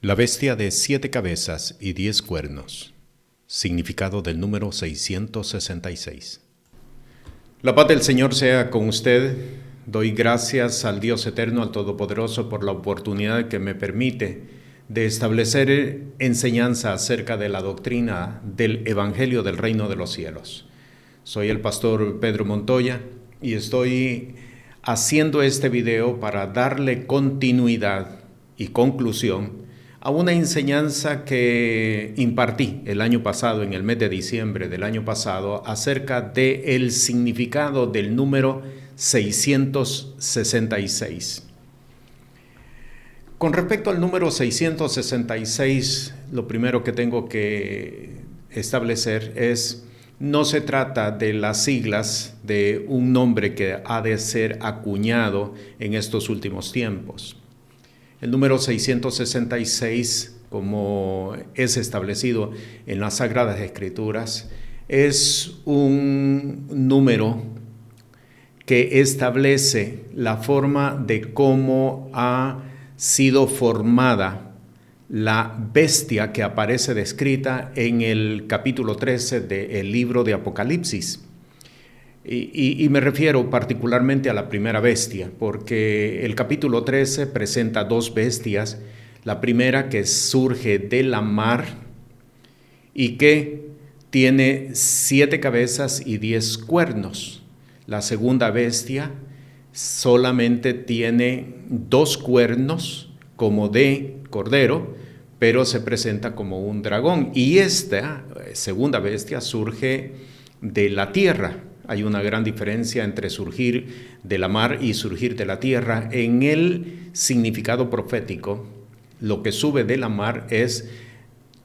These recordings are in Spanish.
La bestia de 7 cabezas y 10 cuernos. Significado del número 666. La paz del Señor sea con usted. Doy gracias al Dios eterno, al Todopoderoso, por la oportunidad que me permite de establecer enseñanza acerca de la doctrina del Evangelio del Reino de los Cielos. Soy el pastor Pedro Montoya y estoy haciendo este video para darle continuidad y conclusión a una enseñanza que impartí el año pasado, en el mes de diciembre del año pasado, acerca del significado del número 666. Con respecto al número 666, lo primero que tengo que establecer es: no se trata de las siglas de un nombre que ha de ser acuñado en estos últimos tiempos. El número 666, como es establecido en las Sagradas Escrituras, es un número que establece la forma de cómo ha sido formada la bestia que aparece descrita en el capítulo 13 del libro de Apocalipsis. Y me refiero particularmente a la primera bestia, porque el capítulo 13 presenta dos bestias. La primera, que surge de la mar y que tiene 7 cabezas y 10 cuernos. La segunda bestia solamente tiene 2 cuernos como de cordero, pero se presenta como un dragón. Y esta segunda bestia surge de la tierra. Hay una gran diferencia entre surgir de la mar y surgir de la tierra. En el significado profético, lo que sube de la mar es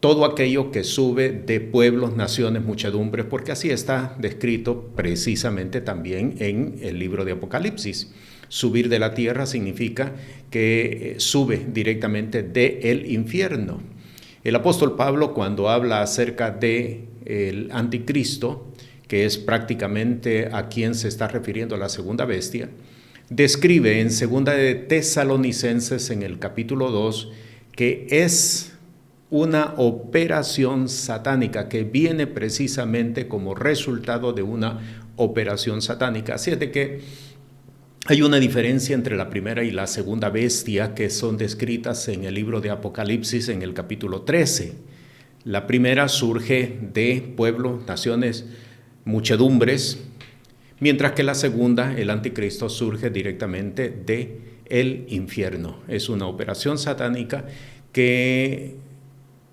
todo aquello que sube de pueblos, naciones, muchedumbres, porque así está descrito precisamente también en el libro de Apocalipsis. Subir de la tierra significa que sube directamente del infierno. El apóstol Pablo, cuando habla acerca del anticristo, que es prácticamente a quien se está refiriendo la segunda bestia, describe en 2 de Tesalonicenses, en el capítulo 2, que es una operación satánica que viene precisamente como resultado de una operación satánica. Así es de que hay una diferencia entre la primera y la segunda bestia que son descritas en el libro de Apocalipsis en el capítulo 13. La primera surge de pueblos, naciones, muchedumbres, mientras que la segunda, el anticristo, surge directamente de el infierno. Es una operación satánica que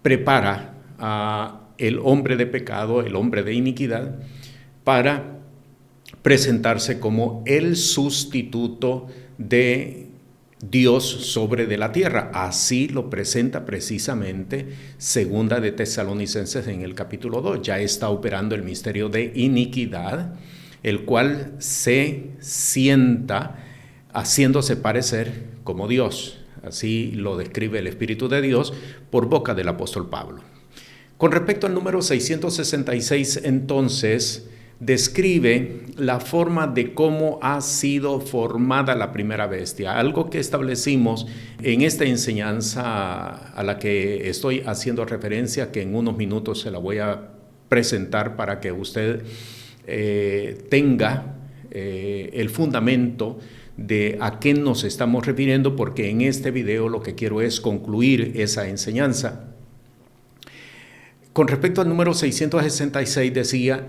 prepara a el hombre de pecado, el hombre de iniquidad, para presentarse como el sustituto de Dios sobre de la tierra. Así lo presenta precisamente 2 de Tesalonicenses en el capítulo 2. Ya está operando el misterio de iniquidad, el cual se sienta haciéndose parecer como Dios. Así lo describe el Espíritu de Dios por boca del apóstol Pablo. Con respecto al número 666, entonces, describe la forma de cómo ha sido formada la primera bestia, algo que establecimos en esta enseñanza a la que estoy haciendo referencia, que en unos minutos se la voy a presentar para que usted tenga el fundamento de a qué nos estamos refiriendo, porque en este video lo que quiero es concluir esa enseñanza. Con respecto al número 666, decía,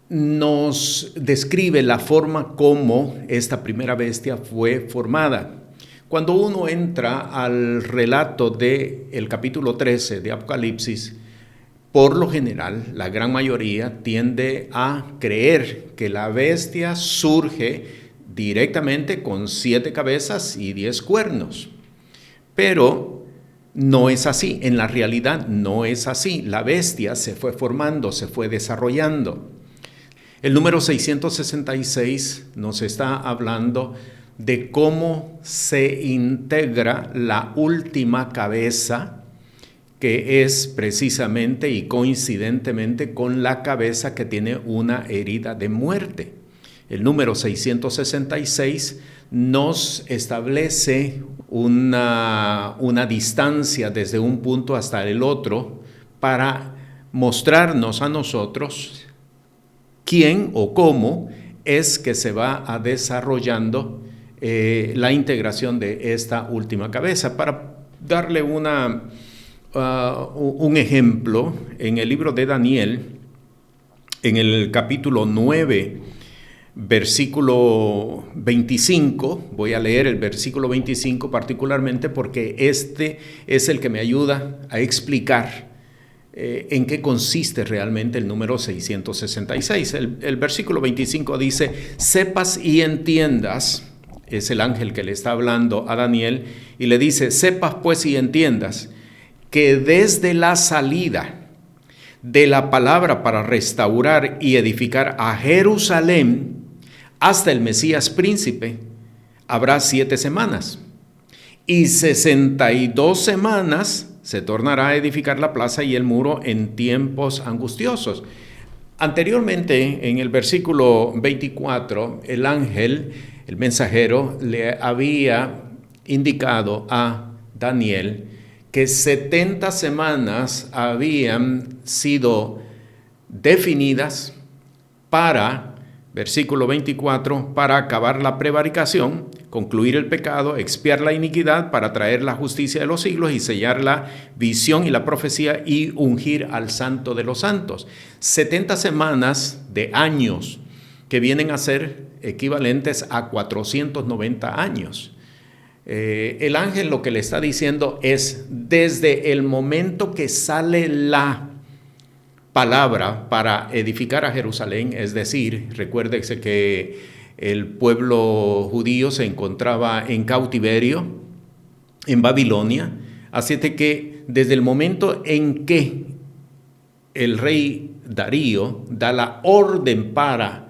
nos describe la forma como esta primera bestia fue formada. Cuando uno entra al relato del capítulo 13 de Apocalipsis, por lo general, la gran mayoría tiende a creer que la bestia surge directamente con 7 cabezas y 10 cuernos. Pero no es así, en la realidad no es así. La bestia se fue formando, se fue desarrollando. El número 666 nos está hablando de cómo se integra la última cabeza, que es precisamente y coincidentemente con la cabeza que tiene una herida de muerte. El número 666 nos establece una distancia desde un punto hasta el otro para mostrarnos a nosotros quién o cómo es que se va a desarrollando la integración de esta última cabeza. Para darle un ejemplo, en el libro de Daniel, en el capítulo 9, versículo 25, voy a leer el versículo 25 particularmente porque este es el que me ayuda a explicar en qué consiste realmente el número 666. El versículo 25 dice: sepas y entiendas, es el ángel que le está hablando a Daniel, y le dice: sepas pues y entiendas que desde la salida de la palabra para restaurar y edificar a Jerusalén hasta el Mesías príncipe habrá 7 semanas, y 62 semanas se tornará a edificar la plaza y el muro en tiempos angustiosos. Anteriormente, en el versículo 24, el ángel, el mensajero, le había indicado a Daniel que 70 semanas habían sido definidas para, versículo 24, para acabar la prevaricación, concluir el pecado, expiar la iniquidad, para traer la justicia de los siglos y sellar la visión y la profecía y ungir al santo de los santos. 70 semanas de años que vienen a ser equivalentes a 490 años. El ángel lo que le está diciendo es: desde el momento que sale la palabra para edificar a Jerusalén, es decir, recuérdese que el pueblo judío se encontraba en cautiverio en Babilonia, así que desde el momento en que el rey Darío da la orden para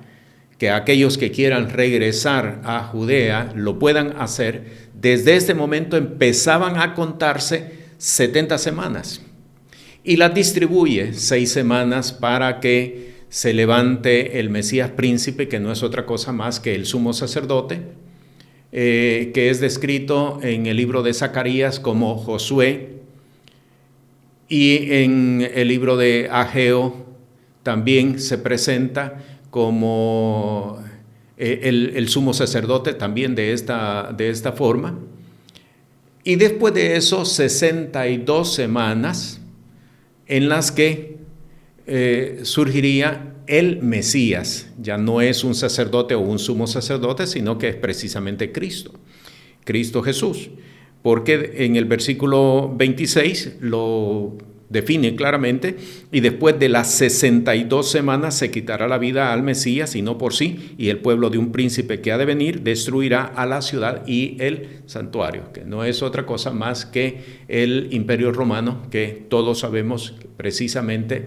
que aquellos que quieran regresar a Judea lo puedan hacer, desde este momento empezaban a contarse 70 semanas y las distribuye 6 semanas para que se levante el Mesías príncipe, que no es otra cosa más que el sumo sacerdote, que es descrito en el libro de Zacarías como Josué, y en el libro de Ageo también se presenta como el sumo sacerdote, también de esta forma. Y después de eso, 62 semanas en las que surgiría el Mesías. Ya no es un sacerdote o un sumo sacerdote, sino que es precisamente Cristo Jesús. Porque en el versículo 26 lo define claramente: y después de las 62 semanas se quitará la vida al Mesías, y no por sí, y el pueblo de un príncipe que ha de venir destruirá a la ciudad y el santuario, que no es otra cosa más que el imperio romano, que todos sabemos que precisamente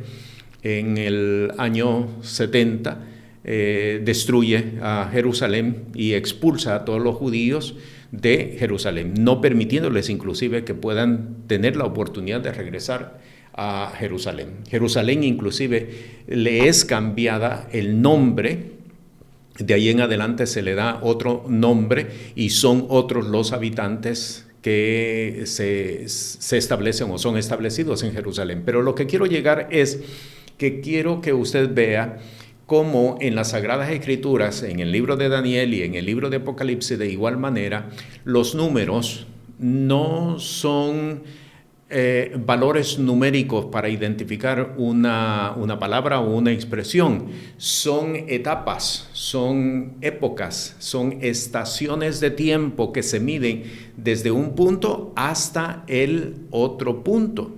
en el año 70 destruye a Jerusalén y expulsa a todos los judíos de Jerusalén, no permitiéndoles inclusive que puedan tener la oportunidad de regresar a Jerusalén. Jerusalén inclusive le es cambiada el nombre, de ahí en adelante se le da otro nombre y son otros los habitantes que se establecen o son establecidos en Jerusalén. Pero lo que quiero llegar es que quiero que usted vea cómo en las Sagradas Escrituras, en el libro de Daniel y en el libro de Apocalipsis, de igual manera, los números no son valores numéricos para identificar una palabra o una expresión. Son etapas, son épocas, son estaciones de tiempo que se miden desde un punto hasta el otro punto.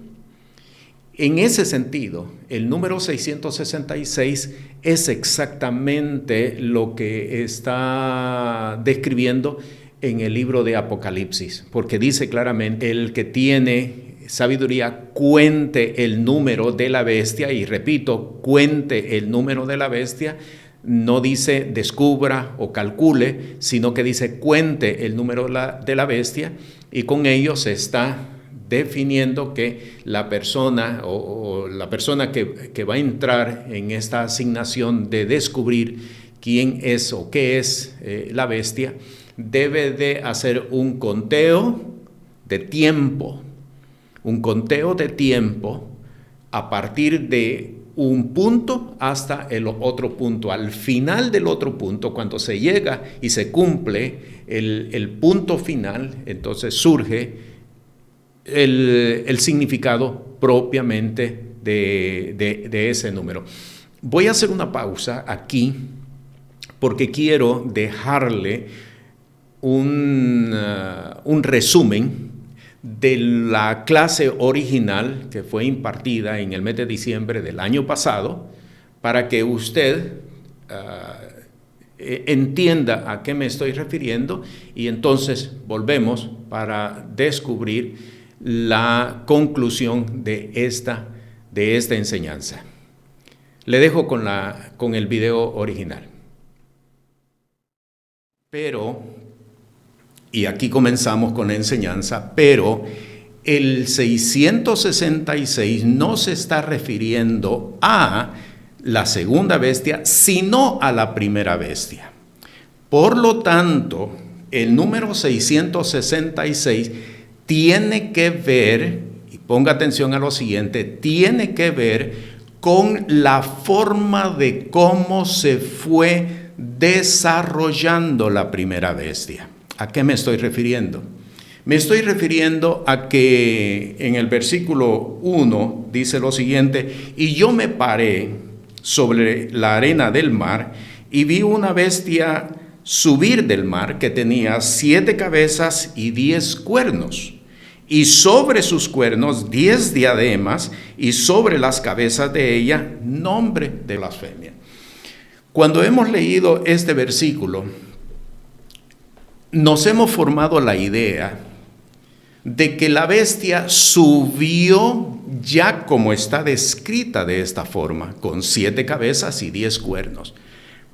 En ese sentido, el número 666 es exactamente lo que está describiendo en el libro de Apocalipsis, porque dice claramente: el que tiene sabiduría cuente el número de la bestia, y repito, cuente el número de la bestia. No dice descubra o calcule, sino que dice cuente el número de la bestia, y con ello se está definiendo que la persona o la persona que va a entrar en esta asignación de descubrir quién es o qué es la bestia, debe de hacer un conteo de tiempo. Un conteo de tiempo a partir de un punto hasta el otro punto. Al final del otro punto, cuando se llega y se cumple el punto final, entonces surge el significado propiamente de ese número. Voy a hacer una pausa aquí porque quiero dejarle un resumen de la clase original que fue impartida en el mes de diciembre del año pasado, para que usted entienda a qué me estoy refiriendo, y entonces volvemos para descubrir la conclusión de esta enseñanza. Le dejo con el video original. Y aquí comenzamos con la enseñanza, pero el 666 no se está refiriendo a la segunda bestia, sino a la primera bestia. Por lo tanto, el número 666 tiene que ver, y ponga atención a lo siguiente, tiene que ver con la forma de cómo se fue desarrollando la primera bestia. ¿A qué me estoy refiriendo? Me estoy refiriendo a que en el versículo 1 dice lo siguiente: y yo me paré sobre la arena del mar y vi una bestia subir del mar que tenía 7 cabezas y 10 cuernos, y sobre sus cuernos 10 diademas, y sobre las cabezas de ella nombre de blasfemia. Cuando hemos leído este versículo, nos hemos formado la idea de que la bestia subió ya como está descrita de esta forma, con 7 cabezas y 10 cuernos.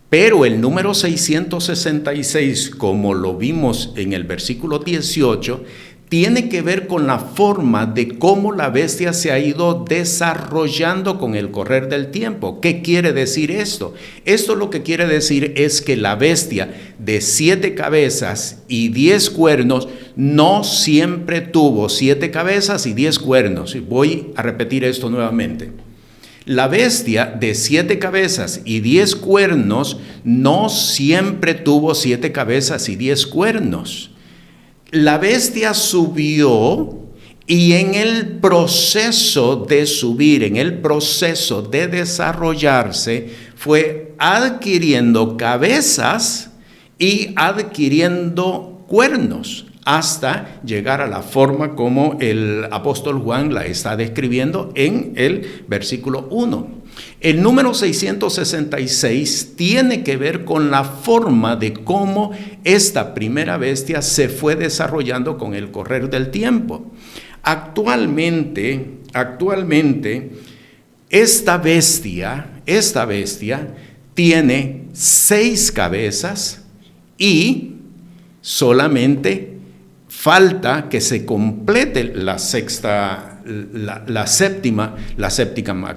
Pero el número 666, como lo vimos en el versículo 18, tiene que ver con la forma de cómo la bestia se ha ido desarrollando con el correr del tiempo. ¿Qué quiere decir esto? Esto lo que quiere decir es que la bestia de 7 cabezas y 10 cuernos no siempre tuvo 7 cabezas y 10 cuernos. Voy a repetir esto nuevamente. La bestia de 7 cabezas y 10 cuernos no siempre tuvo 7 cabezas y 10 cuernos. La bestia subió, y en el proceso de subir, en el proceso de desarrollarse, fue adquiriendo cabezas y adquiriendo cuernos, hasta llegar a la forma como el apóstol Juan la está describiendo en el versículo 1. El número 666 tiene que ver con la forma de cómo esta primera bestia se fue desarrollando con el correr del tiempo. Actualmente, esta bestia tiene 6 cabezas y solamente falta que se complete la séptima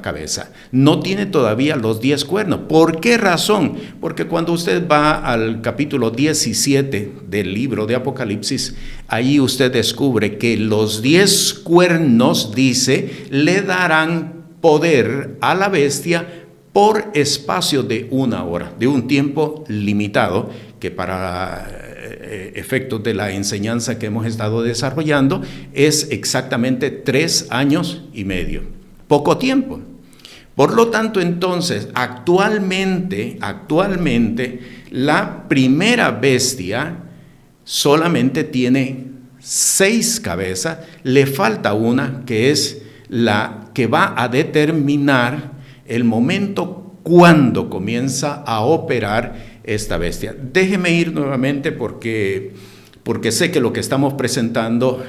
cabeza. No tiene todavía los 10 cuernos. ¿Por qué razón? Porque cuando usted va al capítulo 17 del libro de Apocalipsis, ahí usted descubre que los 10 cuernos, dice, le darán poder a la bestia por espacio de 1 hora, de un tiempo limitado, que para efectos de la enseñanza que hemos estado desarrollando es exactamente 3 años y medio. Poco tiempo. Por lo tanto, entonces, actualmente la primera bestia solamente tiene 6 cabezas. Le falta una, que es la que va a determinar el momento cuando comienza a operar esta bestia. Déjeme ir nuevamente porque sé que lo que estamos presentando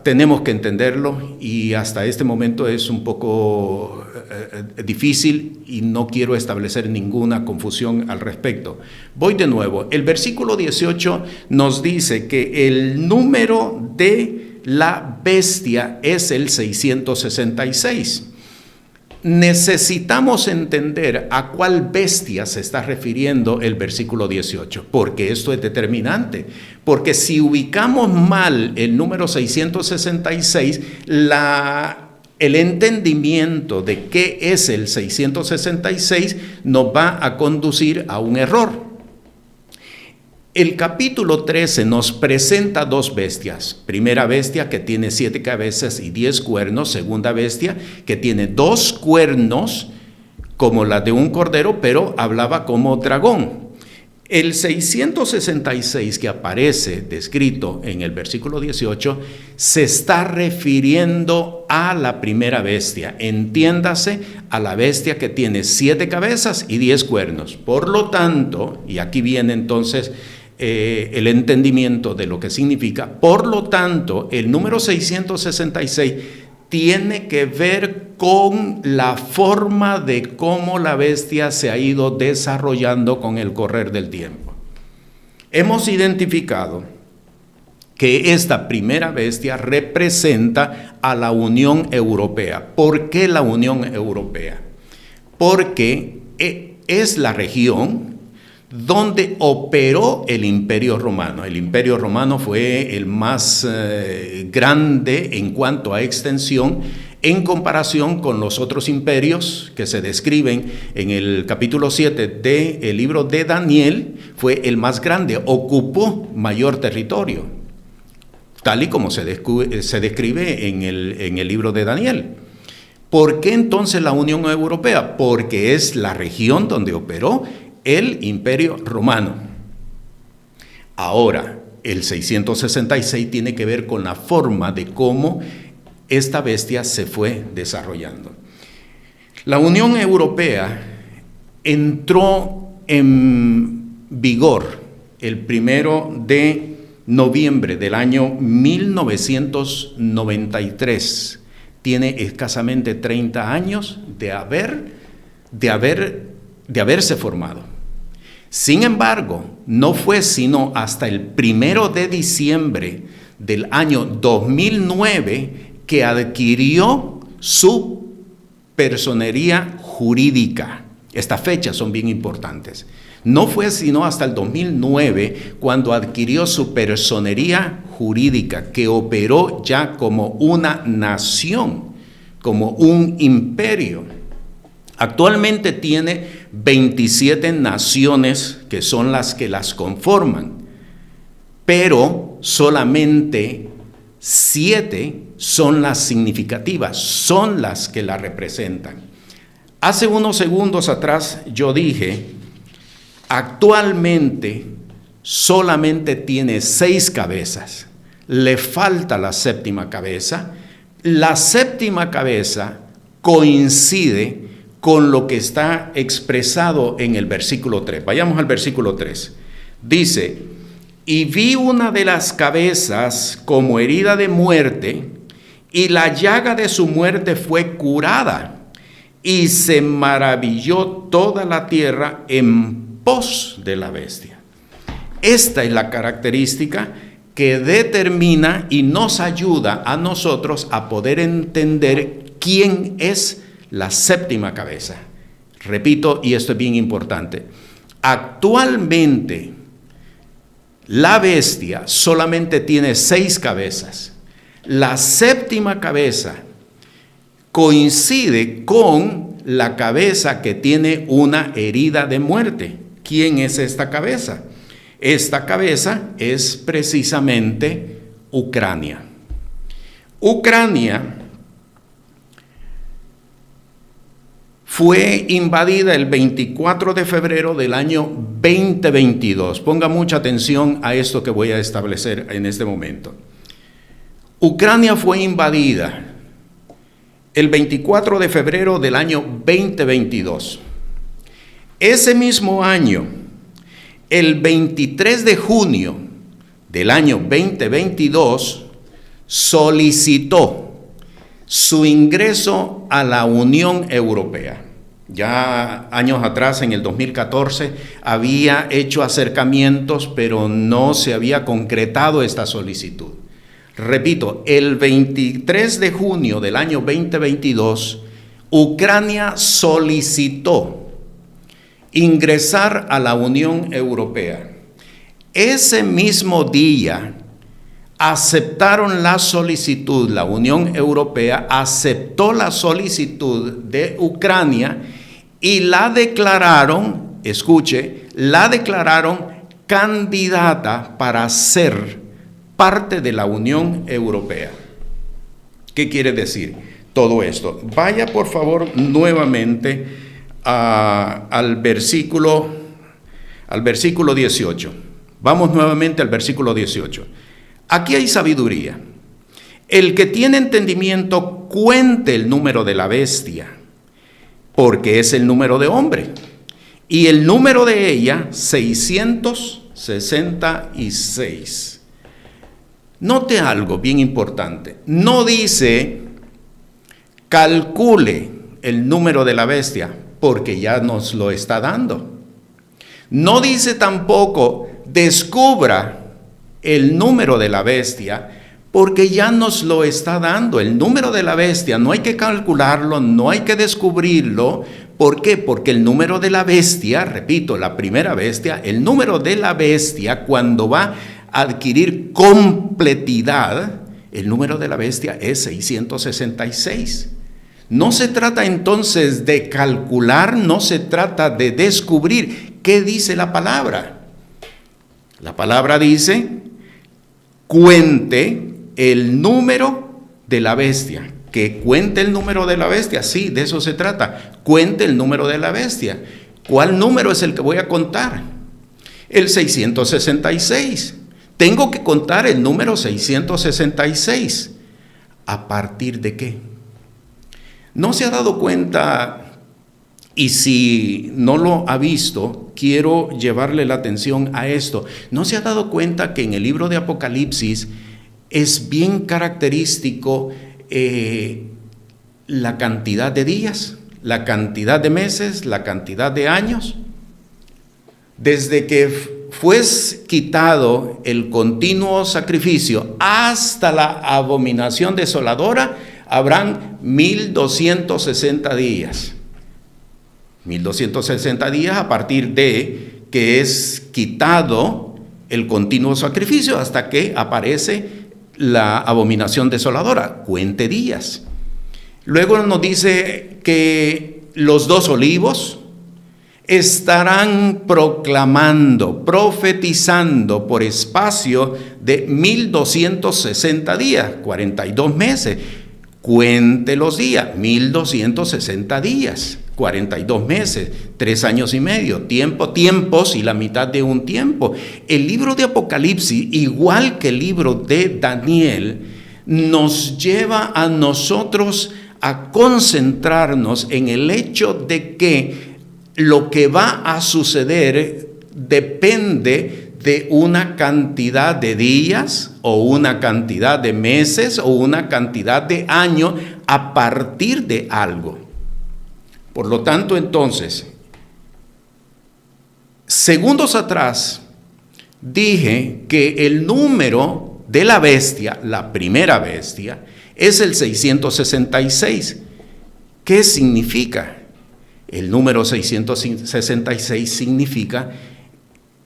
tenemos que entenderlo, y hasta este momento es un poco difícil y no quiero establecer ninguna confusión al respecto. Voy de nuevo. El versículo 18 nos dice que el número de la bestia es el 666. necesitamos entender a cuál bestia se está refiriendo el versículo 18, porque esto es determinante. Porque si ubicamos mal el número 666, el entendimiento de qué es el 666 nos va a conducir a un error. El capítulo 13 nos presenta dos bestias. Primera bestia que tiene 7 cabezas y 10 cuernos. Segunda bestia que tiene 2 cuernos como la de un cordero, pero hablaba como dragón. El 666 que aparece descrito en el versículo 18 se está refiriendo a la primera bestia. Entiéndase, a la bestia que tiene 7 cabezas y 10 cuernos. Por lo tanto, y aquí viene entonces el entendimiento de lo que significa, por lo tanto, el número 666 tiene que ver con la forma de cómo la bestia se ha ido desarrollando con el correr del tiempo. Hemos identificado que esta primera bestia representa a la Unión Europea. ¿Por qué la Unión Europea? Porque es la región donde operó el Imperio Romano. El Imperio Romano fue el más grande en cuanto a extensión en comparación con los otros imperios que se describen en el capítulo 7 del libro de Daniel. Fue el más grande, ocupó mayor territorio, tal y como se describe en el libro de Daniel. ¿Por qué entonces la Unión Europea? Porque es la región donde operó el Imperio Romano. Ahora, el 666 tiene que ver con la forma de cómo esta bestia se fue desarrollando. La Unión Europea entró en vigor el 1 de noviembre del año 1993. Tiene escasamente 30 años de haberse formado. Sin embargo, no fue sino hasta el 1 de diciembre del año 2009 que adquirió su personería jurídica. Estas fechas son bien importantes. No fue sino hasta el 2009 cuando adquirió su personería jurídica, que operó ya como una nación, como un imperio. Actualmente tiene 27 naciones que son las que las conforman, pero solamente 7 son las significativas, son las que la representan. Hace unos segundos atrás yo dije, actualmente solamente tiene 6 cabezas, le falta la 7ª cabeza. La 7ª cabeza coincide con lo que está expresado en el versículo 3. Vayamos al versículo 3. Dice, y vi una de las cabezas como herida de muerte, y la llaga de su muerte fue curada, y se maravilló toda la tierra en pos de la bestia. Esta es la característica que determina y nos ayuda a nosotros a poder entender quién es la 7ª cabeza. Repito, y esto es bien importante, actualmente la bestia solamente tiene 6 cabezas. La 7ª cabeza coincide con la cabeza que tiene una herida de muerte. ¿Quién es esta cabeza? Esta cabeza es precisamente Ucrania. Ucrania fue invadida el 24 de febrero del año 2022. Ponga mucha atención a esto que voy a establecer en este momento. Ucrania fue invadida el 24 de febrero del año 2022. Ese mismo año, el 23 de junio del año 2022, solicitó su ingreso a la Unión Europea. Ya años atrás, en el 2014, había hecho acercamientos, pero no se había concretado esta solicitud. Repito, el 23 de junio del año 2022, Ucrania solicitó ingresar a la Unión Europea. Ese mismo día aceptaron la solicitud, la Unión Europea aceptó la solicitud de Ucrania y la declararon, escuche, la declararon candidata para ser parte de la Unión Europea. ¿Qué quiere decir todo esto? Vaya por favor nuevamente al versículo 18. Vamos nuevamente al versículo 18. Aquí hay sabiduría. El que tiene entendimiento cuente el número de la bestia, porque es el número de hombre. Y el número de ella, 666. Note algo bien importante. No dice calcule el número de la bestia, porque ya nos lo está dando. No dice tampoco descubra el número de la bestia, porque ya nos lo está dando. El número de la bestia no hay que calcularlo, no hay que descubrirlo. ¿Por qué? Porque el número de la bestia, repito, la primera bestia, el número de la bestia cuando va a adquirir completidad, el número de la bestia es 666. No se trata entonces de calcular, no se trata de descubrir. ¿Qué dice la palabra? La palabra dice, cuente el número de la bestia. ¿Que cuente el número de la bestia? Sí, de eso se trata. Cuente el número de la bestia. ¿Cuál número es el que voy a contar? El 666. Tengo que contar el número 666. ¿A partir de qué? ¿No se ha dado cuenta? Y si no lo ha visto, quiero llevarle la atención a esto. ¿No se ha dado cuenta que en el libro de Apocalipsis es bien característico la cantidad de días, la cantidad de meses, la cantidad de años? Desde que fue quitado el continuo sacrificio hasta la abominación desoladora, habrán 1260 días. 1260 días a partir de que es quitado el continuo sacrificio hasta que aparece la abominación desoladora. Cuente días. Luego nos dice que los 2 olivos estarán proclamando, profetizando por espacio de 1260 días, 42 meses. Cuente los días, 1260 días, 42 meses, 3 años y medio, tiempos y la mitad de un tiempo. El libro de Apocalipsis, igual que el libro de Daniel, nos lleva a nosotros a concentrarnos en el hecho de que lo que va a suceder depende de una cantidad de días o una cantidad de meses o una cantidad de años a partir de algo. Por lo tanto, entonces, segundos atrás dije que el número de la bestia, la primera bestia, es el 666. ¿Qué significa? El número 666 significa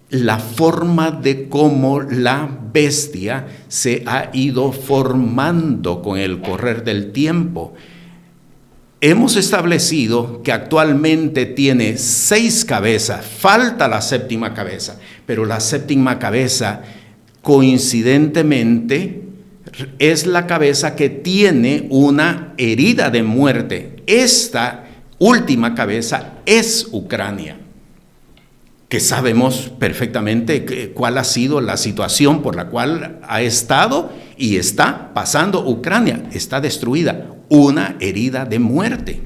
la forma de cómo la bestia se ha ido formando con el correr del tiempo. Hemos establecido que actualmente tiene 6 cabezas, falta la 7ª cabeza, pero la 7ª cabeza coincidentemente es la cabeza que tiene una herida de muerte. Esta última cabeza es Ucrania, que sabemos perfectamente cuál ha sido la situación por la cual ha estado y está pasando Ucrania. Está destruida, una herida de muerte.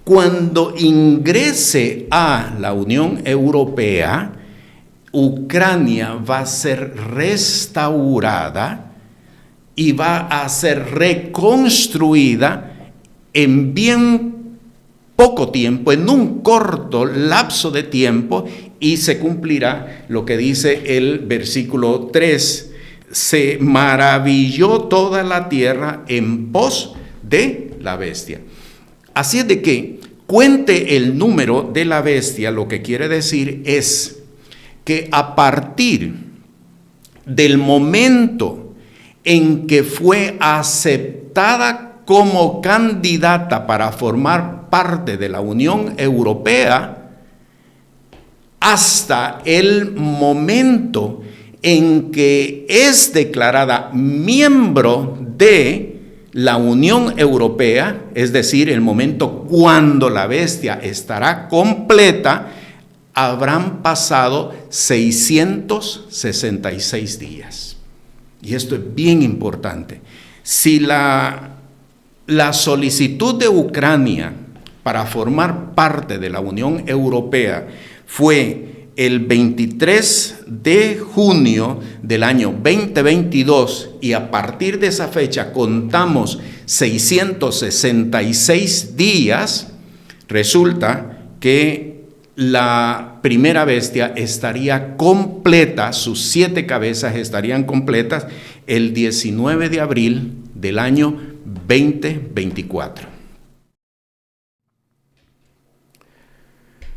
Cuando ingrese a la Unión Europea, Ucrania va a ser restaurada y va a ser reconstruida en bien poco tiempo, en un corto lapso de tiempo, y se cumplirá lo que dice el versículo 3. Se maravilló toda la tierra en pos de la bestia. Así es de que cuente el número de la bestia, lo que quiere decir es que a partir del momento en que fue aceptada como candidata para formar parte de la Unión Europea, hasta el momento en que es declarada miembro de la Unión Europea, es decir, el momento cuando la bestia estará completa, habrán pasado 666 días. Y esto es bien importante. Si la solicitud de Ucrania para formar parte de la Unión Europea fue el 23 de junio del año 2022 y a partir de esa fecha contamos 666 días, resulta que la primera bestia estaría completa, sus 7 cabezas estarían completas el 19 de abril del año 2024.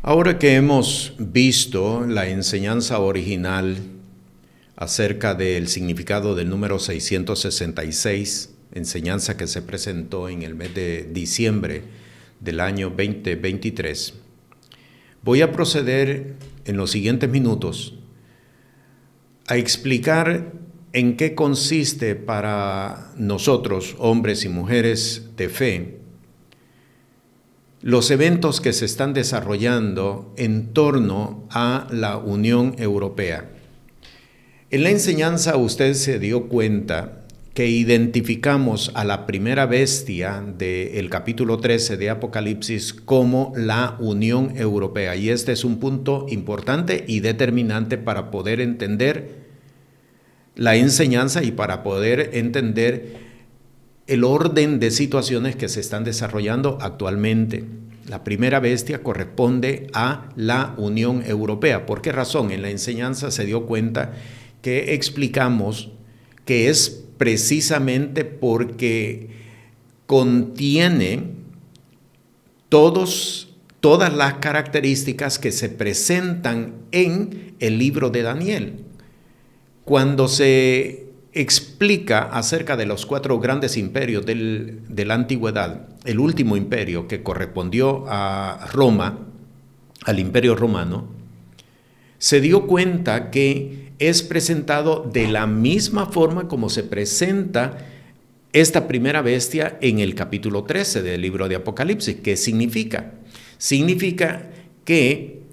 Ahora que hemos visto la enseñanza original acerca del significado del número 666, enseñanza que se presentó en el mes de diciembre del año 2023, voy a proceder en los siguientes minutos a explicar en qué consiste para nosotros, hombres y mujeres de fe, los eventos que se están desarrollando en torno a la Unión Europea. En la enseñanza usted se dio cuenta que identificamos a la primera bestia del capítulo 13 de Apocalipsis como la Unión Europea. Y este es un punto importante y determinante para poder entender la enseñanza y para poder entender el orden de situaciones que se están desarrollando actualmente. La primera bestia corresponde a la Unión Europea. ¿Por qué razón? En la enseñanza se dio cuenta que explicamos que es precisamente porque contiene todas las características que se presentan en el libro de Daniel. Cuando se explica acerca de los 4 grandes imperios de la antigüedad, el último imperio que correspondió a Roma, al imperio romano, se dio cuenta que es presentado de la misma forma como se presenta esta primera bestia en el capítulo 13 del libro de Apocalipsis. ¿Qué significa? Significa que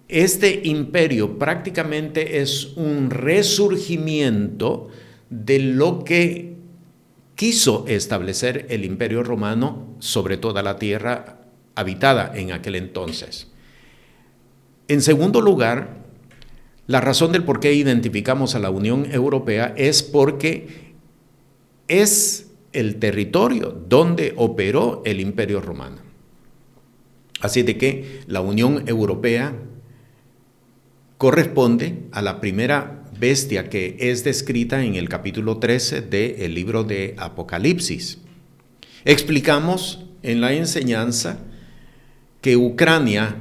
este imperio prácticamente es un resurgimiento de lo que quiso establecer el imperio romano sobre toda la tierra habitada en aquel entonces. En segundo lugar, la razón del por qué identificamos a la Unión Europea es porque es el territorio donde operó el imperio romano. Así de que la Unión Europea corresponde a la primera bestia que es descrita en el capítulo 13 del libro de Apocalipsis. Explicamos en la enseñanza que Ucrania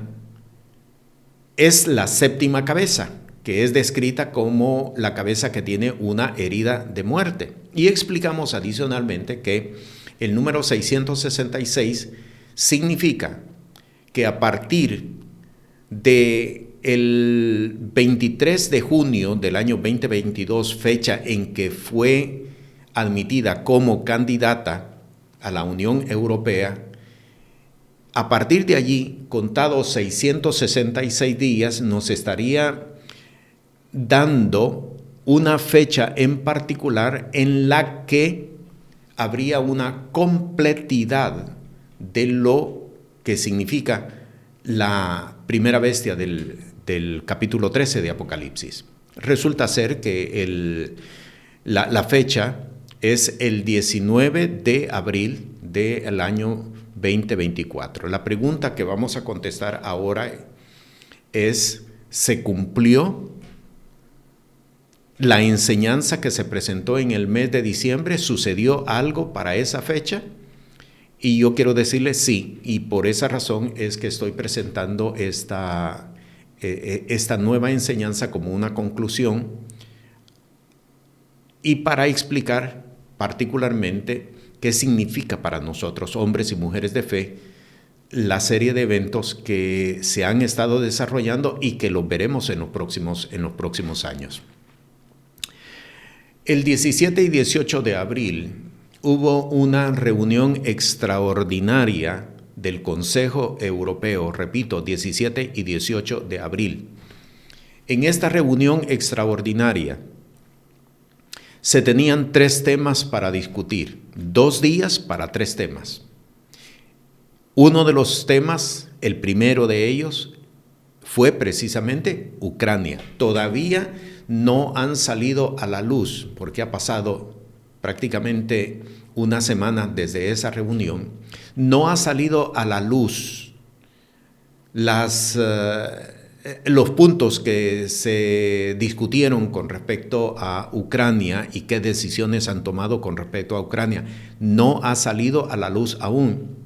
es la 7ª cabeza, que es descrita como la cabeza que tiene una herida de muerte. Y explicamos adicionalmente que el número 666 significa que a partir de el 23 de junio del año 2022, fecha en que fue admitida como candidata a la Unión Europea, a partir de allí, contados 666 días, nos estaría dando una fecha en particular en la que habría una completidad de lo que significa la primera bestia del capítulo 13 de Apocalipsis. Resulta ser que la fecha es el 19 de abril del año 2024. La pregunta que vamos a contestar ahora es: ¿se cumplió la enseñanza que se presentó en el mes de diciembre? ¿Sucedió algo para esa fecha? Y yo quiero decirle sí, y por esa razón es que estoy presentando esta nueva enseñanza como una conclusión y para explicar particularmente qué significa para nosotros, hombres y mujeres de fe, la serie de eventos que se han estado desarrollando y que los veremos en los próximos años. El 17 y 18 de abril hubo una reunión extraordinaria del Consejo Europeo, repito, 17 y 18 de abril. En esta reunión extraordinaria se tenían 3 temas para discutir, 2 días para 3 temas. Uno de los temas, el primero de ellos, fue precisamente Ucrania. Todavía no han salido a la luz, porque ha pasado prácticamente una semana desde esa reunión, no ha salido a la luz los puntos que se discutieron con respecto a Ucrania y qué decisiones han tomado con respecto a Ucrania. No ha salido a la luz aún.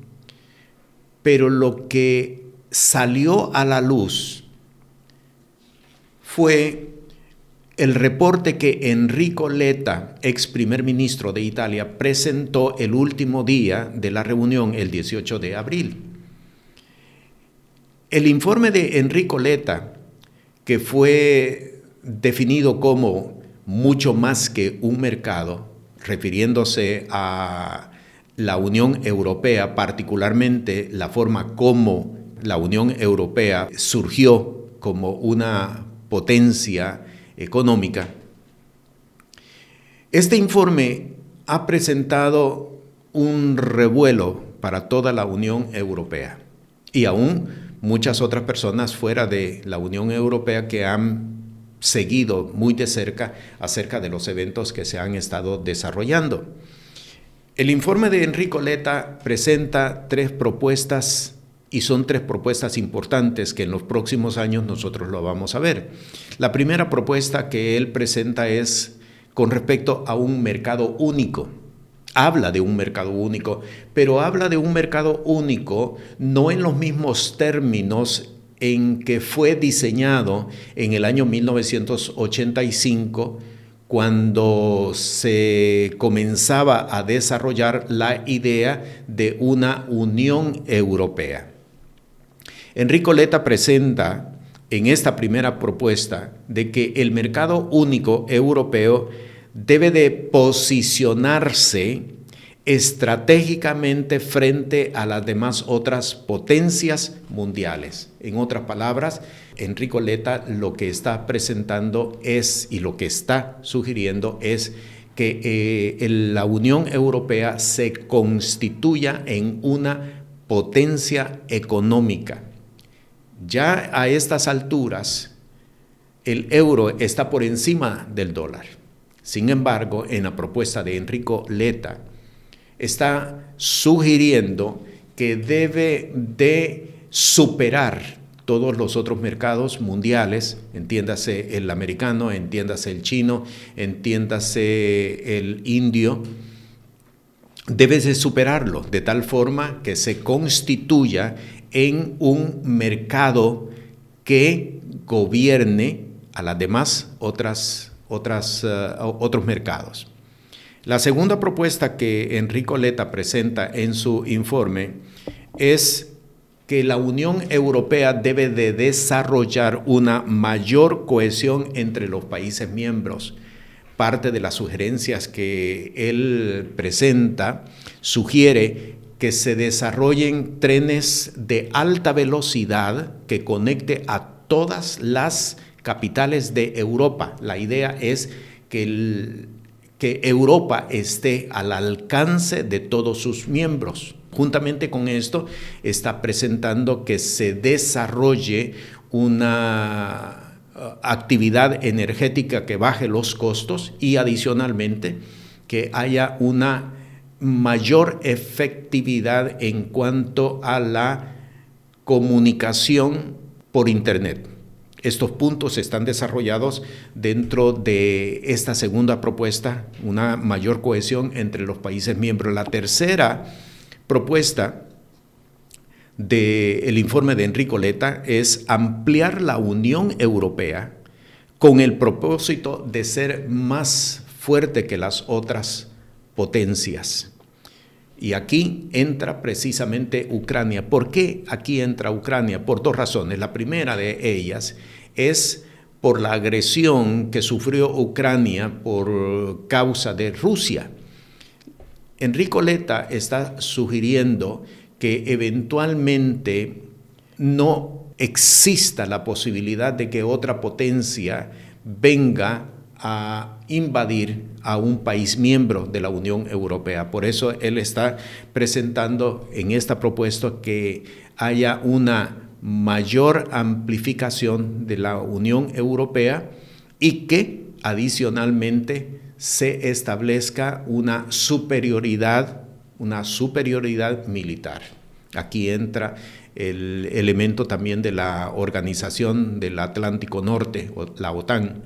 Pero lo que salió a la luz fue el reporte que Enrico Letta, ex primer ministro de Italia, presentó el último día de la reunión, el 18 de abril. El informe de Enrico Letta, que fue definido como mucho más que un mercado, refiriéndose a la Unión Europea, particularmente la forma como la Unión Europea surgió como una potencia económica. Este informe ha presentado un revuelo para toda la Unión Europea y aún muchas otras personas fuera de la Unión Europea que han seguido muy de cerca acerca de los eventos que se han estado desarrollando. El informe de Enrico Letta presenta 3 propuestas y son 3 propuestas importantes que en los próximos años nosotros lo vamos a ver. La primera propuesta que él presenta es con respecto a un mercado único. Habla de un mercado único, pero habla de un mercado único no en los mismos términos en que fue diseñado en el año 1985, cuando se comenzaba a desarrollar la idea de una Unión Europea. Enrico Letta presenta en esta primera propuesta de que el mercado único europeo debe de posicionarse estratégicamente frente a las demás otras potencias mundiales. En otras palabras, Enrico Letta lo que está presentando es, y lo que está sugiriendo es que la Unión Europea se constituya en una potencia económica. Ya a estas alturas, el euro está por encima del dólar. Sin embargo, en la propuesta de Enrico Letta, está sugiriendo que debe de superar todos los otros mercados mundiales, entiéndase el americano, entiéndase el chino, entiéndase el indio, debe de superarlo de tal forma que se constituya en un mercado que gobierne a las demás otros mercados. La segunda propuesta que Enrico Letta presenta en su informe es que la Unión Europea debe de desarrollar una mayor cohesión entre los países miembros. Parte de las sugerencias que él presenta sugiere que se desarrollen trenes de alta velocidad que conecte a todas las capitales de Europa. La idea es que Europa esté al alcance de todos sus miembros. Juntamente con esto, está presentando que se desarrolle una actividad energética que baje los costos y adicionalmente que haya una mayor efectividad en cuanto a la comunicación por Internet. Estos puntos están desarrollados dentro de esta segunda propuesta, una mayor cohesión entre los países miembros. La tercera propuesta del informe de Enrico Letta es ampliar la Unión Europea con el propósito de ser más fuerte que las otras potencias. Y aquí entra precisamente Ucrania. ¿Por qué aquí entra Ucrania? Por dos razones. La primera de ellas es por la agresión que sufrió Ucrania por causa de Rusia. Enrico Letta está sugiriendo que eventualmente no exista la posibilidad de que otra potencia venga a invadir a un país miembro de la Unión Europea. Por eso él está presentando en esta propuesta que haya una mayor amplificación de la Unión Europea y que adicionalmente se establezca una superioridad militar. Aquí entra el elemento también de la Organización del Atlántico Norte, la OTAN.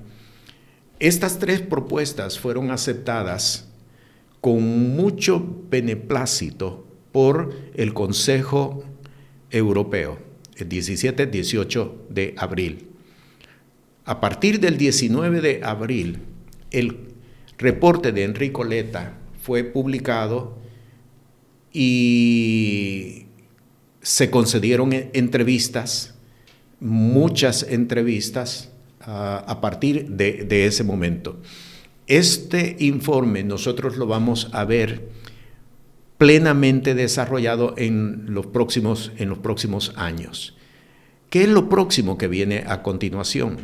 Estas tres propuestas fueron aceptadas con mucho beneplácito por el Consejo Europeo, el 17-18 de abril. A partir del 19 de abril, el reporte de Enrico Letta fue publicado y se concedieron entrevistas, muchas entrevistas a partir de ese momento. Este informe nosotros lo vamos a ver plenamente desarrollado en los próximos años. ¿Qué es lo próximo que viene a continuación?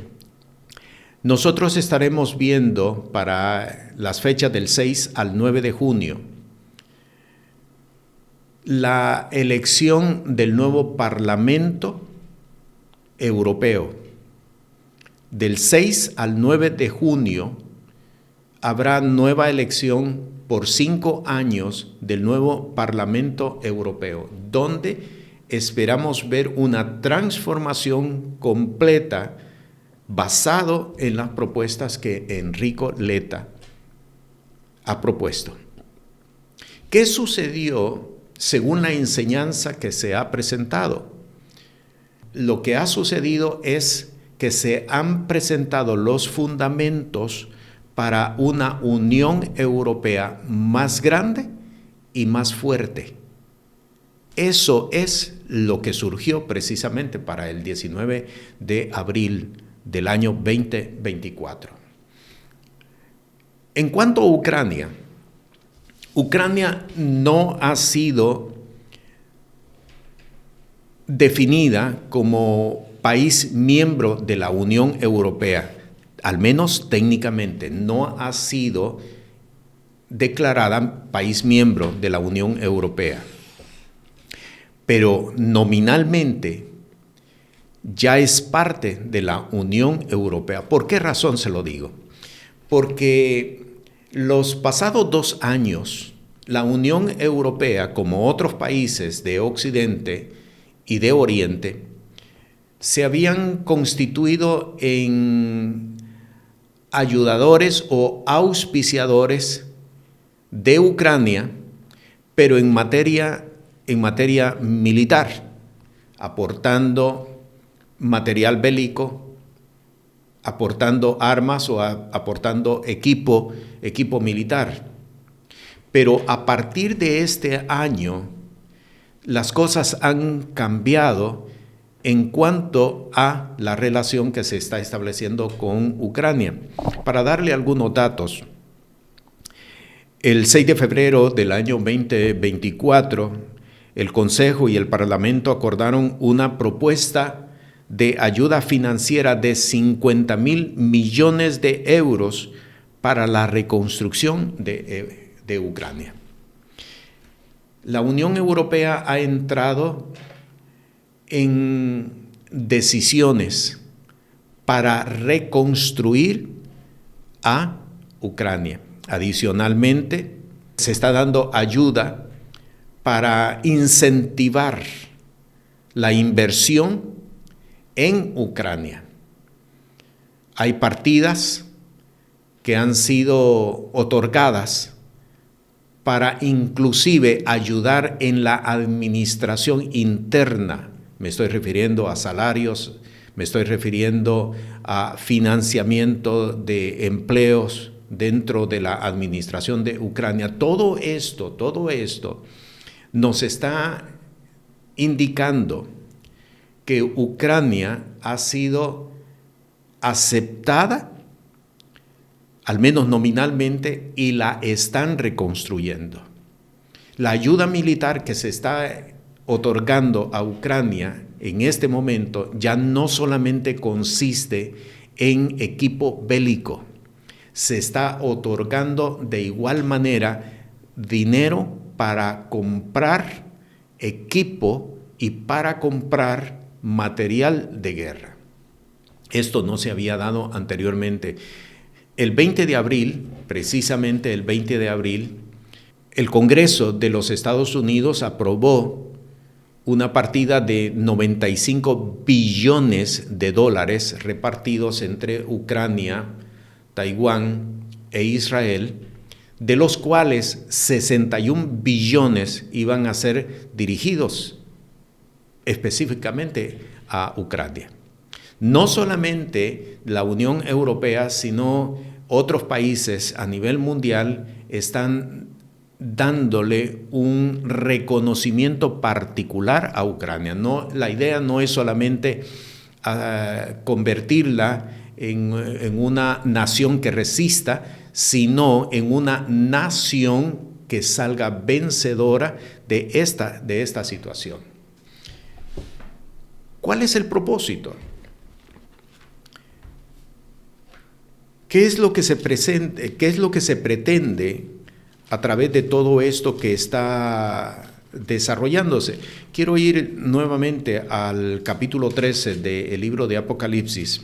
Nosotros estaremos viendo para las fechas del 6 al 9 de junio la elección del nuevo Parlamento Europeo. Del 6 al 9 de junio habrá nueva elección por 5 años del nuevo Parlamento Europeo, donde esperamos ver una transformación completa basado en las propuestas que Enrico Letta ha propuesto. ¿Qué sucedió según la enseñanza que se ha presentado? Lo que ha sucedido es que se han presentado los fundamentos para una Unión Europea más grande y más fuerte. Eso es lo que surgió precisamente para el 19 de abril del año 2024. En cuanto a Ucrania, Ucrania no ha sido definida como país miembro de la Unión Europea, al menos técnicamente, no ha sido declarada país miembro de la Unión Europea. Pero nominalmente ya es parte de la Unión Europea. ¿Por qué razón se lo digo? Porque los pasados 2 años, la Unión Europea, como otros países de Occidente y de Oriente, se habían constituido en ayudadores o auspiciadores de Ucrania, pero en materia militar, aportando material bélico, aportando armas o aportando equipo militar. Pero a partir de este año, las cosas han cambiado en cuanto a la relación que se está estableciendo con Ucrania. Para darle algunos datos, el 6 de febrero del año 2024, el Consejo y el Parlamento acordaron una propuesta de ayuda financiera de 50.000 millones de euros para la reconstrucción de Ucrania. La Unión Europea ha entrado en decisiones para reconstruir a Ucrania. Adicionalmente, se está dando ayuda para incentivar la inversión en Ucrania. Hay partidas que han sido otorgadas para inclusive ayudar en la administración interna. Me estoy refiriendo a salarios, me estoy refiriendo a financiamiento de empleos dentro de la administración de Ucrania. Todo esto nos está indicando que Ucrania ha sido aceptada, al menos nominalmente, y la están reconstruyendo. La ayuda militar que se está otorgando a Ucrania en este momento ya no solamente consiste en equipo bélico, se está otorgando de igual manera dinero para comprar equipo y para comprar material de guerra. Esto no se había dado anteriormente. El 20 de abril, precisamente el 20 de abril, el Congreso de los Estados Unidos aprobó una partida de 95 billones de dólares repartidos entre Ucrania, Taiwán e Israel, de los cuales 61 billones iban a ser dirigidos específicamente a Ucrania. No solamente la Unión Europea, sino otros países a nivel mundial están dándole un reconocimiento particular a Ucrania. No, la idea no es solamente convertirla en una nación que resista, sino en una nación que salga vencedora de esta situación. ¿Cuál es el propósito? ¿Qué es lo que se pretende a través de todo esto que está desarrollándose? Quiero ir nuevamente al capítulo 13 del libro de Apocalipsis,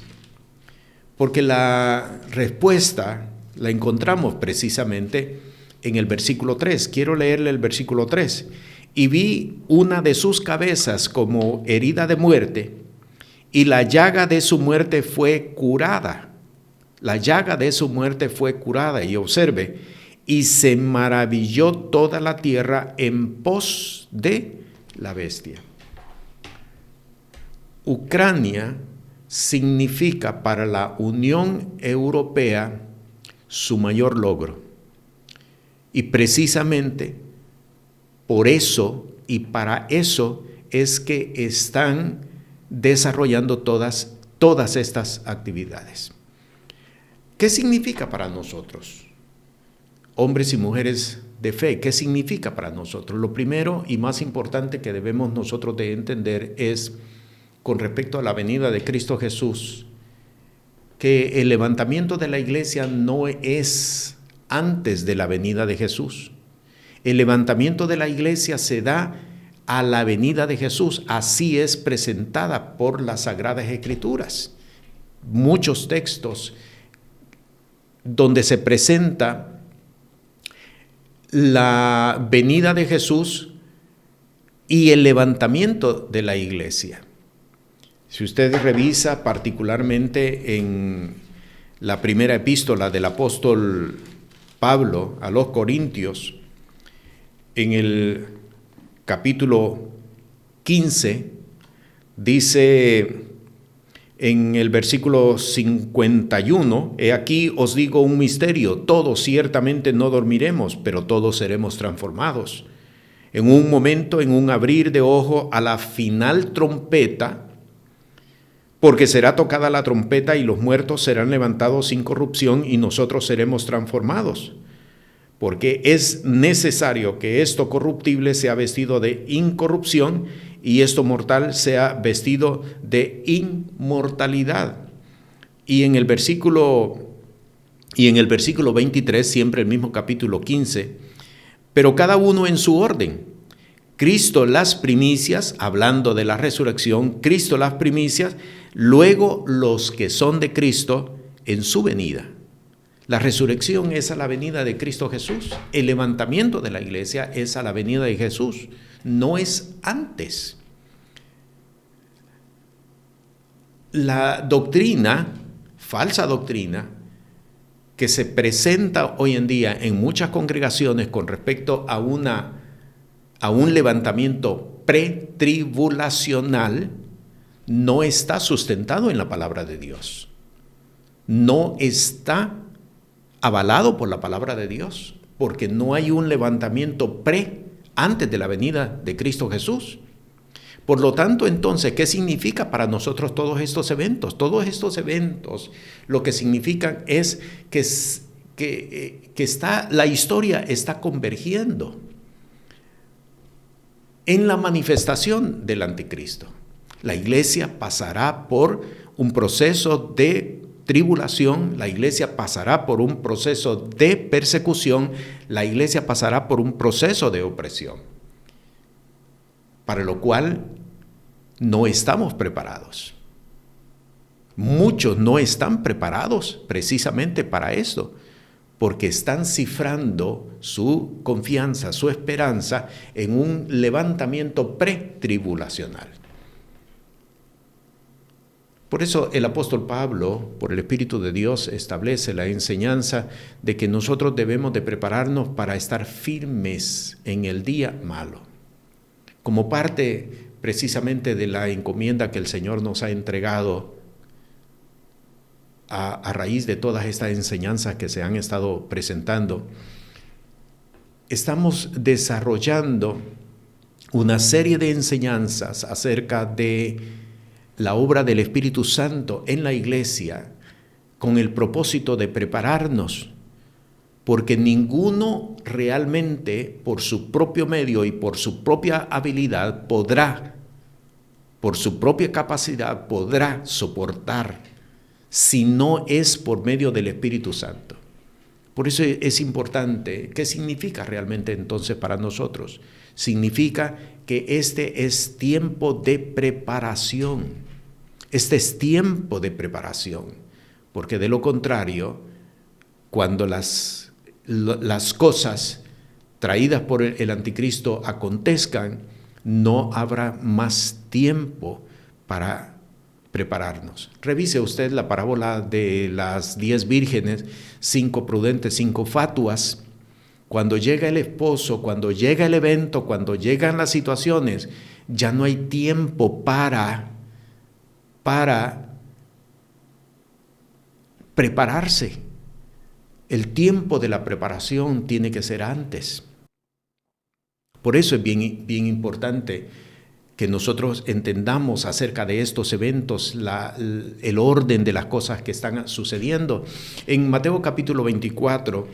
porque la respuesta la encontramos precisamente en el versículo 3. Quiero leerle el versículo 3. Y vi una de sus cabezas como herida de muerte, y la llaga de su muerte fue curada. La llaga de su muerte fue curada, y observe, y se maravilló toda la tierra en pos de la bestia. Ucrania significa para la Unión Europea su mayor logro. Y precisamente por eso y para eso es que están desarrollando todas estas actividades. ¿Qué significa para nosotros, hombres y mujeres de fe? ¿Qué significa para nosotros? Lo primero y más importante que debemos nosotros de entender es, con respecto a la venida de Cristo Jesús, que el levantamiento de la iglesia no es antes de la venida de Jesús. El levantamiento de la iglesia se da a la venida de Jesús. Así es presentada por las Sagradas Escrituras. Muchos textos donde se presenta la venida de Jesús y el levantamiento de la iglesia. Si usted revisa particularmente en la primera epístola del apóstol Pablo a los Corintios, en el capítulo 15, dice en el versículo 51, he aquí os digo un misterio, todos ciertamente no dormiremos, pero todos seremos transformados. En un momento, en un abrir de ojo, a la final trompeta, porque será tocada la trompeta y los muertos serán levantados sin corrupción y nosotros seremos transformados. Porque es necesario que esto corruptible sea vestido de incorrupción y esto mortal sea vestido de inmortalidad. Y en el versículo 23, siempre el mismo capítulo 15, pero cada uno en su orden. Cristo las primicias, hablando de la resurrección, Cristo las primicias, luego los que son de Cristo en su venida. La resurrección es a la venida de Cristo Jesús. El levantamiento de la iglesia es a la venida de Jesús. No es antes. La doctrina, falsa doctrina, que se presenta hoy en día en muchas congregaciones con respecto a un levantamiento pretribulacional no está sustentado en la palabra de Dios. No está avalado por la palabra de Dios, porque no hay un levantamiento antes de la venida de Cristo Jesús. Por lo tanto, entonces, ¿qué significa para nosotros todos estos eventos? Todos estos eventos lo que significan es que la historia está convergiendo en la manifestación del anticristo. La iglesia pasará por un proceso de tribulación, la iglesia pasará por un proceso de persecución, la iglesia pasará por un proceso de opresión, para lo cual no estamos preparados. Muchos no están preparados precisamente para esto, porque están cifrando su confianza, su esperanza en un levantamiento pretribulacional. Por eso el apóstol Pablo, por el Espíritu de Dios, establece la enseñanza de que nosotros debemos de prepararnos para estar firmes en el día malo. Como parte precisamente de la encomienda que el Señor nos ha entregado a raíz de todas estas enseñanzas que se han estado presentando, estamos desarrollando una serie de enseñanzas acerca de la obra del Espíritu Santo en la iglesia con el propósito de prepararnos, porque ninguno realmente por su propio medio y por su propia habilidad podrá, por su propia capacidad podrá soportar si no es por medio del Espíritu Santo. Por eso es importante. ¿Qué significa realmente entonces para nosotros? Significa que este es tiempo de preparación. Este es tiempo de preparación, porque de lo contrario, cuando las cosas traídas por el anticristo acontezcan, no habrá más tiempo para prepararnos. Revise usted la parábola de las 10 vírgenes, 5 prudentes, 5 fatuas. Cuando llega el esposo, cuando llega el evento, cuando llegan las situaciones, ya no hay tiempo para prepararse. El tiempo de la preparación tiene que ser antes. Por eso es bien importante que nosotros entendamos acerca de estos eventos, el orden de las cosas que están sucediendo. En Mateo capítulo 24,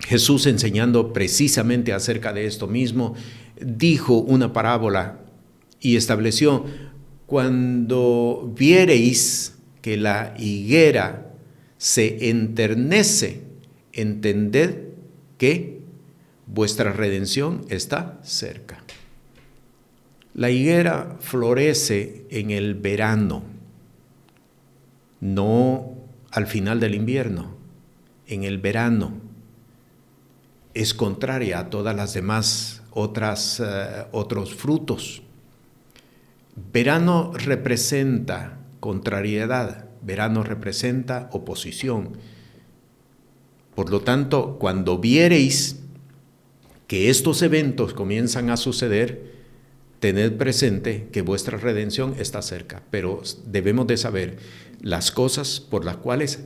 Jesús, enseñando precisamente acerca de esto mismo, dijo una parábola y estableció: cuando viereis que la higuera se enternece, entended que vuestra redención está cerca. La higuera florece en el verano, no al final del invierno, en el verano. Es contraria a todas las demás otros frutos. Verano representa contrariedad, verano representa oposición. Por lo tanto, cuando viereis que estos eventos comienzan a suceder, tened presente que vuestra redención está cerca, pero debemos de saber las cosas por las cuales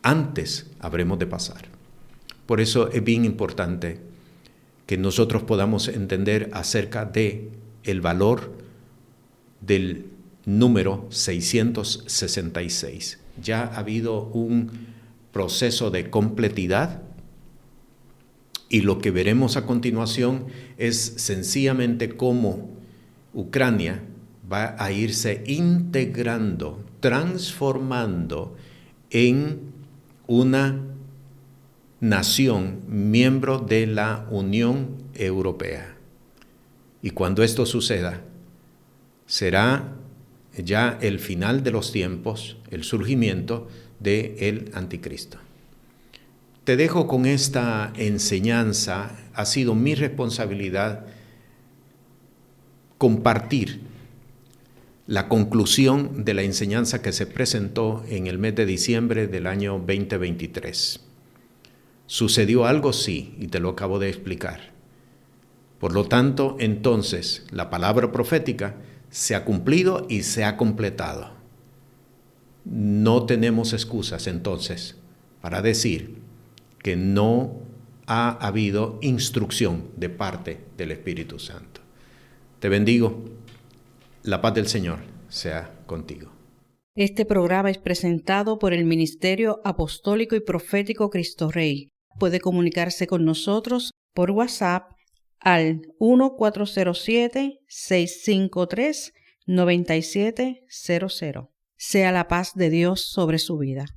antes habremos de pasar. Por eso es bien importante que nosotros podamos entender acerca de el valor del número 666. Ya ha habido un proceso de completidad y lo que veremos a continuación es sencillamente cómo Ucrania va a irse integrando, transformando en una nación miembro de la Unión Europea. Y cuando esto suceda, será ya el final de los tiempos, el surgimiento del anticristo. Te dejo con esta enseñanza. Ha sido mi responsabilidad compartir la conclusión de la enseñanza que se presentó en el mes de diciembre del año 2023. ¿Sucedió algo? Sí, y te lo acabo de explicar. Por lo tanto, entonces, la palabra profética se ha cumplido y se ha completado. No tenemos excusas, entonces, para decir que no ha habido instrucción de parte del Espíritu Santo. Te bendigo. La paz del Señor sea contigo. Este programa es presentado por el Ministerio Apostólico y Profético Cristo Rey. Puede comunicarse con nosotros por WhatsApp al 1407-653-9700. Sea la paz de Dios sobre su vida.